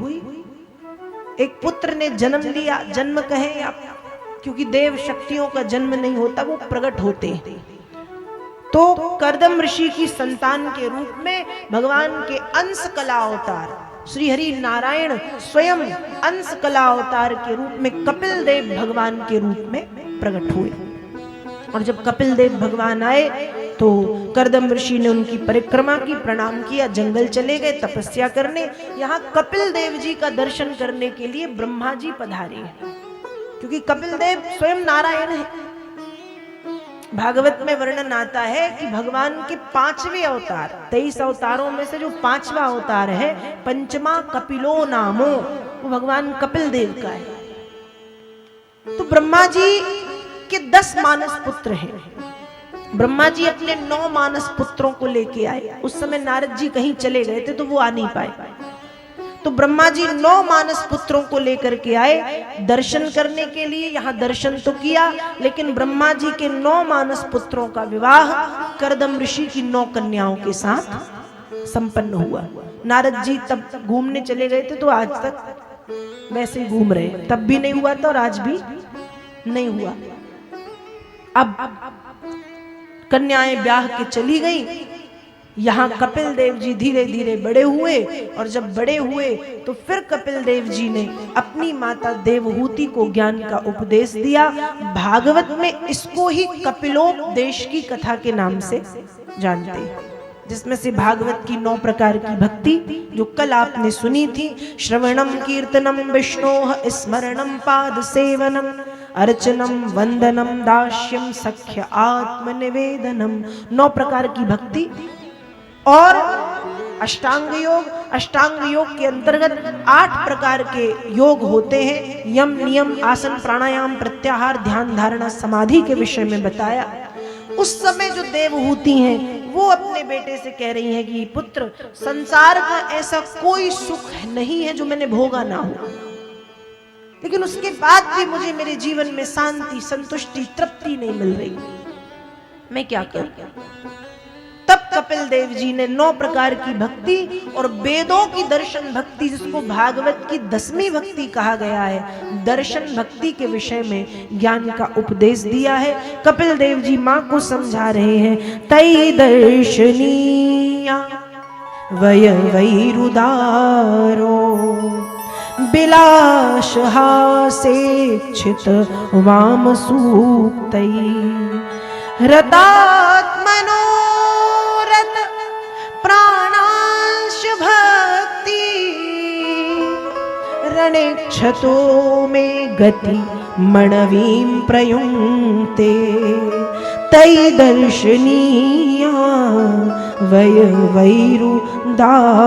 एक पुत्र ने जन्म लिया, जन्म कहें या क्योंकि देव शक्तियों का जन्म नहीं होता, वो प्रकट होते हैं। तो कर्दम ऋषि की संतान के रूप में भगवान के अंश कला अवतार श्री हरि नारायण स्वयं अंश कला अवतार के रूप में कपिल देव भगवान के रूप में प्रकट हुए। और जब कपिल देव भगवान आए तो कर्दम ऋषि ने उनकी परिक्रमा की, प्रणाम किया, जंगल चले गए तपस्या करने। यहाँ कपिल देव जी का दर्शन करने के लिए ब्रह्मा जी पधारे हैं, क्योंकि कपिल देव स्वयं नारायण है। भागवत में वर्णन आता है कि भगवान के 5वें अवतार, 23 अवतारों में से जो 5वां अवतार है, पंचमा कपिलो नामो, वो भगवान कपिल देव का है। तो ब्रह्मा जी के 10 मानस पुत्र हैं। ब्रह्मा जी अपने 9 मानस पुत्रों को लेके आए। उस समय नारद जी कहीं चले गए थे तो वो आ नहीं पाए, तो ब्रह्मा जी 9 मानस पुत्रों को लेकर के आए दर्शन करने के लिए। यहाँ दर्शन तो किया, लेकिन ब्रह्मा जी के 9 मानस पुत्रों का विवाह कर्दम ऋषि की 9 कन्याओं के साथ संपन्न हुआ। नारद जी तब घूमने चले गए थे, तो आज तक वैसे ही घूम रहे, तब भी नहीं हुआ था और आज भी नहीं हुआ। अब कन्याएं ब्याह के चली गई। यहाँ कपिल देव जी धीरे धीरे बड़े हुए, और जब बड़े हुए तो फिर कपिल देव जी ने अपनी माता देवहूति को ज्ञान का उपदेश दिया। भागवत में इसको ही कपिलोपदेश की कथा के नाम से जानते हैं, जिसमें से भागवत की 9 प्रकार की भक्ति जो कल आपने सुनी थी, श्रवणम कीर्तनम विष्णोः स्मरणम पाद सेवनम अर्चनम वंदनम दास्यम सख्य आत्मनिवेदनम, 9 प्रकार की भक्ति। और अष्टांग योग, अष्टांग योग के अंतर्गत 8 प्रकार के योग होते हैं। यम, नियम, आसन, प्राणायाम, प्रत्याहार, ध्यान, धारणा, समाधि के विषय में बताया। उस समय जो देवहूति हैं वो अपने बेटे से कह रही हैं कि पुत्र, संसार का ऐसा कोई सुख नहीं है जो मैंने भोगा ना हो। लेकिन उसके बाद भी मुझे मेरे जीवन में शांति, संतुष्टि, तृप्ति नहीं मिल रही, मैं क्या करूं? तब कपिल देव जी ने 9 प्रकार की भक्ति और वेदों की दर्शन भक्ति, जिसको भागवत की 10वीं भक्ति कहा गया है, दर्शन भक्ति के विषय में ज्ञान का उपदेश दिया है। कपिल देव जी मां को समझा रहे हैं, तै दर्शनीया वय वैरुदारो बिलाश हासेक्षित वाम सूक्तै रतात्मनो प्राणांश भक्ति रणेक्षतो में गति मणवीं प्रयुंक्ते तै दर्शनीया वय वैरुदारो।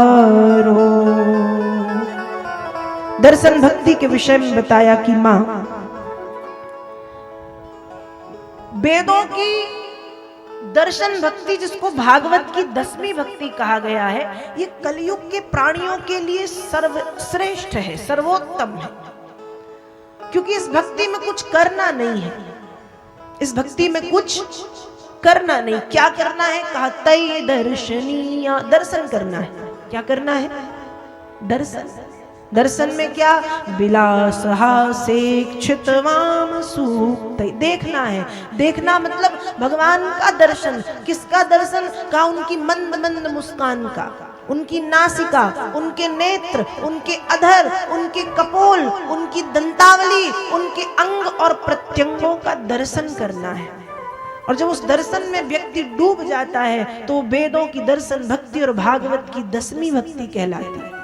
दर्शन भक्ति के विषय में बताया कि मां वेदों की दर्शन भक्ति, जिसको भागवत की 10वीं भक्ति कहा गया है, ये कलयुग के प्राणियों के लिए सर्वश्रेष्ठ है, सर्वोत्तम है, क्योंकि इस भक्ति में कुछ करना नहीं है। इस भक्ति में कुछ करना नहीं। क्या करना है? कहा तै दर्शनीया, दर्शन करना है। क्या करना है? दर्शन। दर्शन में क्या? विलास हासेक्षित वाम सूक्त, देखना है। देखना मतलब भगवान का दर्शन। किसका दर्शन? का उनकी मंद मंद मुस्कान का, उनकी नासिका, उनके नेत्र, उनके अधर, उनके कपोल, उनकी दंतावली, उनके अंग और प्रत्यंगों का दर्शन करना है। और जब उस दर्शन में व्यक्ति डूब जाता है तो वेदों की दर्शन भक्ति और भागवत की 10वीं भक्ति कहलाती है।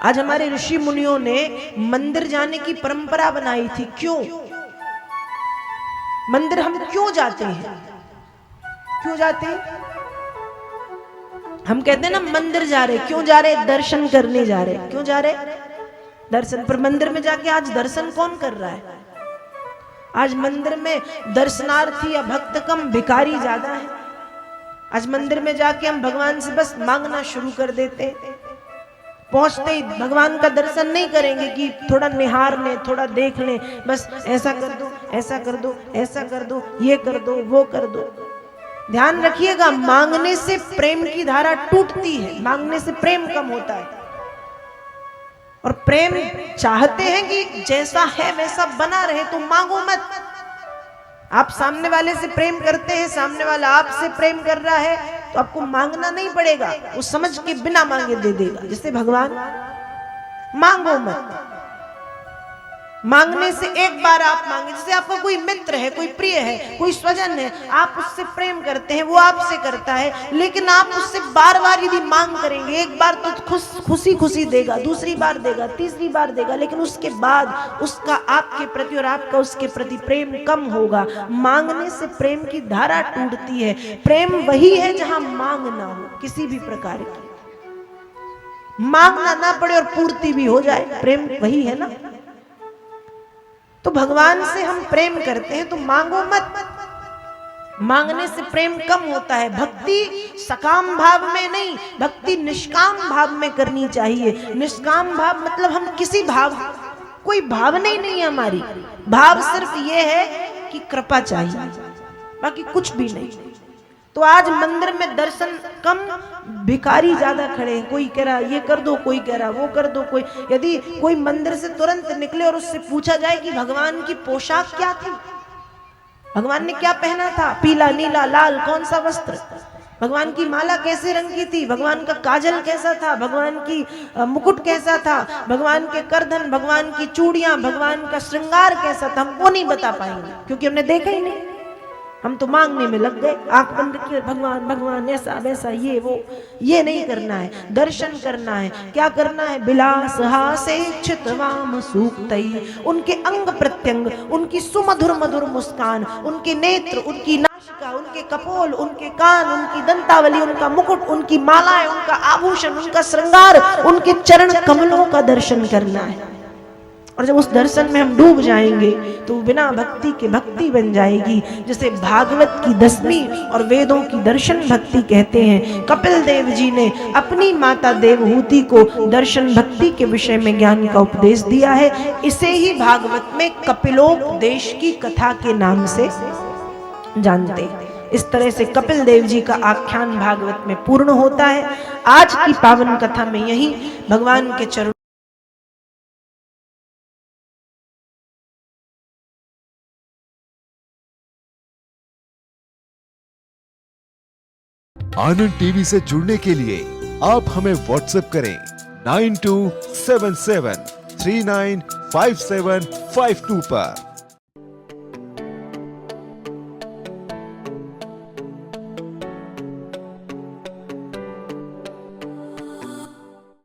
आज हमारे ऋषि मुनियों ने मंदिर जाने की परंपरा बनाई थी। क्यों? मंदिर हम क्यों जाते हैं? क्यों जाते हैं? हम कहते हैं ना मंदिर जा रहे। क्यों जा रहे? दर्शन करने जा रहे। क्यों जा रहे? दर्शन। पर मंदिर में जाके आज दर्शन कौन कर रहा है? आज मंदिर में दर्शनार्थी या भक्त कम, भिखारी ज्यादा है। आज मंदिर में जाके हम भगवान से बस मांगना शुरू कर देते हैं। पहुंचते ही भगवान का दर्शन नहीं करेंगे कि थोड़ा निहार लें, थोड़ा देख लें, बस ऐसा कर दो, ऐसा कर दो, ऐसा कर दो, ये कर दो, वो कर दो। ध्यान रखिएगा, मांगने से प्रेम की धारा टूटती है, मांगने से प्रेम कम होता है। और प्रेम चाहते हैं कि जैसा है वैसा बना रहे, तो मांगो मत। आप सामने वाले से प्रेम करते हैं, सामने वाला आपसे प्रेम कर रहा है, तो आपको मांगना नहीं पड़ेगा, वो समझ के बिना मांगे दे देगा। जैसे भगवान, मांगो मत। मांगने से एक बार आप मांगे। जैसे आपका कोई मित्र है, कोई प्रिय है, कोई स्वजन है, आप उससे प्रेम करते हैं, वो आपसे करता है, लेकिन आप उससे बार बार यदि मांग करेंगे, एक बार तो खुशी खुशी देगा, दूसरी बार देगा, तीसरी बार देगा, लेकिन उसके बाद उसका आपके प्रति और आपका उसके प्रति प्रेम कम होगा। मांगने से प्रेम की धारा टूटती है। प्रेम वही है जहां मांग ना हो, किसी भी प्रकार की मांगना ना पड़े और पूर्ति भी हो जाए, प्रेम वही है ना। तो भगवान से हम प्रेम करते हैं तो मांगो मत। मांगने से प्रेम कम होता है। भक्ति सकाम भाव में नहीं, भक्ति निष्काम भाव में करनी चाहिए। निष्काम भाव मतलब हम किसी भाव, कोई भावना ही नहीं है हमारी, भाव सिर्फ ये है कि कृपा चाहिए, बाकी कुछ भी नहीं। तो आज मंदिर में दर्शन कम, भिखारी ज्यादा खड़े हैं। कोई कह रहा ये कर दो, कोई कह रहा वो कर दो। कोई यदि कोई मंदिर से तुरंत निकले और उससे पूछा जाए कि भगवान की पोशाक क्या थी, भगवान ने क्या पहना था, पीला, नीला, लाल, कौन सा वस्त्र, भगवान की माला कैसे रंग की थी, भगवान का काजल कैसा था, भगवान की मुकुट कैसा था, भगवान के करधन, भगवान की चूड़ियां, भगवान का श्रृंगार कैसा था, हमको नहीं बता पाएंगे, क्योंकि हमने देखा ही नहीं। हम तो मांगने में लग गए, आंख बंद किए, भगवान भगवान ऐसा वैसा, ये वो। ये नहीं करना है, दर्शन करना है। क्या करना है? विलास हासेक्षित वाम सूक्तै, उनके अंग प्रत्यंग, उनकी सुमधुर मधुर मुस्कान, उनके नेत्र, उनकी नासिका, उनके कपोल, उनके कान, उनकी दंतावली, उनका मुकुट, उनकी मालाएं, उनका आभूषण, उनका श्रृंगार, उनके चरण कमलों का दर्शन करना है। और जब उस दर्शन में हम डूब जाएंगे तो बिना भक्ति के भक्ति बन जाएगी, जिसे भागवत की 10वीं और वेदों की दर्शन भक्ति कहते हैं। कपिल देव जी ने अपनी माता देवहूति को दर्शन भक्ति के विषय में ज्ञान का उपदेश दिया है। इसे ही भागवत में कपिलोपदेश की कथा के नाम से जानते हैं। इस तरह से कपिल देव जी का आख्यान भागवत में पूर्ण होता है। आज की पावन कथा में यही भगवान के चरण आनंद टीवी से जुड़ने के लिए आप हमें व्हाट्सएप करें 9277395752 पर।